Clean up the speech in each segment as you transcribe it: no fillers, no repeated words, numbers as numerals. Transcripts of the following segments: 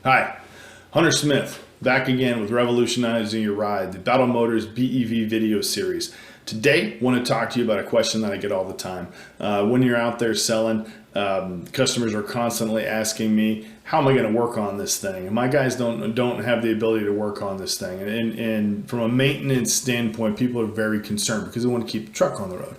Hi, Hunter Smith, back again with Revolutionizing Your Ride, the Automotive's BEV video series. Today, I want to talk to you about a question that I get all the time. When you're out there selling, customers are constantly asking me, how am I going to work on this thing? And my guys don't have the ability to work on this thing. And from a maintenance standpoint, people are very concerned because they want to keep the truck on the road.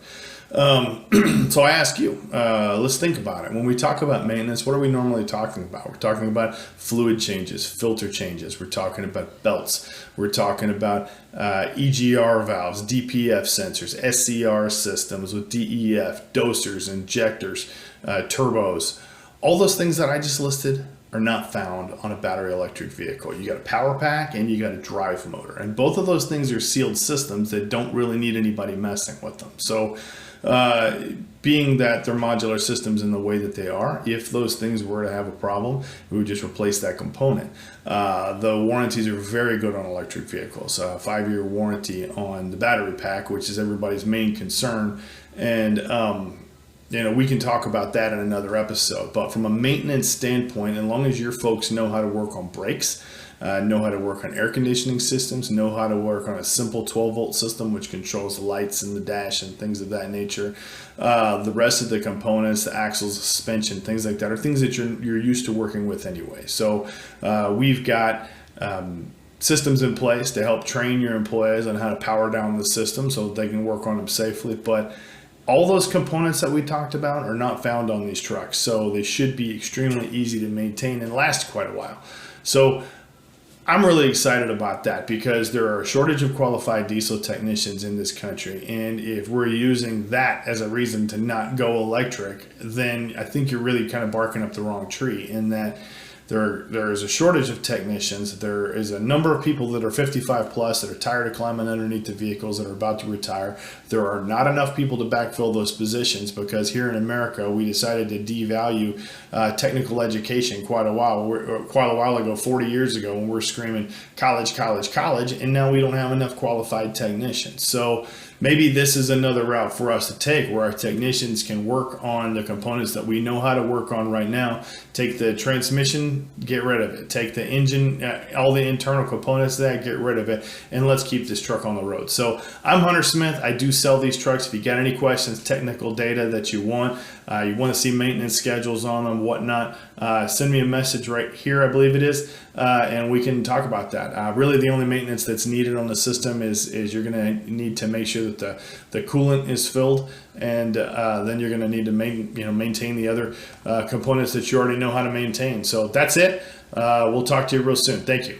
So I ask you, let's think about it. When we talk about maintenance, what are we normally talking about? We're talking about fluid changes, filter changes. We're talking about belts. We're talking about EGR valves, DPF sensors, SCR systems with DEF, dosers, injectors, turbos. All those things that I just listed are not found on a battery electric vehicle. You got a power pack and you got a drive motor. And both of those things are sealed systems that don't really need anybody messing with them. So being that they're modular systems in the way that they are, if those things were to have a problem, we would just replace that component. The warranties are very good on electric vehicles. 5-year warranty on the battery pack, which is everybody's main concern. And we can talk about that in another episode. But from a maintenance standpoint, as long as your folks know how to work on brakes, know how to work on air conditioning systems, know how to work on a simple 12-volt system which controls the lights and the dash and things of that nature, the rest of the components, the axles, the suspension, things like that are things that you're used to working with anyway. So we've got systems in place to help train your employees on how to power down the system so that they can work on them safely. But all those components that we talked about are not found on these trucks, so they should be extremely easy to maintain and last quite a while. So I'm really excited about that because there are a shortage of qualified diesel technicians in this country. And if we're using that as a reason to not go electric, then I think you're really kind of barking up the wrong tree in that there is a shortage of technicians. There is a number of people that are 55 plus that are tired of climbing underneath the vehicles that are about to retire. There are not enough people to backfill those positions because here in America we decided to devalue technical education quite a while ago, 40 years ago, when we're screaming college, college, college, and now we don't have enough qualified technicians. So maybe this is another route for us to take where our technicians can work on the components that we know how to work on right now. Take the transmission, get rid of it. Take the engine, all the internal components of that, get rid of it, and let's keep this truck on the road. So I'm Hunter Smith. I do sell these trucks. If you got any questions, technical data that you want to see maintenance schedules on them, whatnot, send me a message right here, I believe it is, and we can talk about that. Really, the only maintenance that's needed on the system is you're going to need to make sure that the coolant is filled, and then you're going to need to maintain the other components that you already know how to maintain. So that's it. We'll talk to you real soon. Thank you.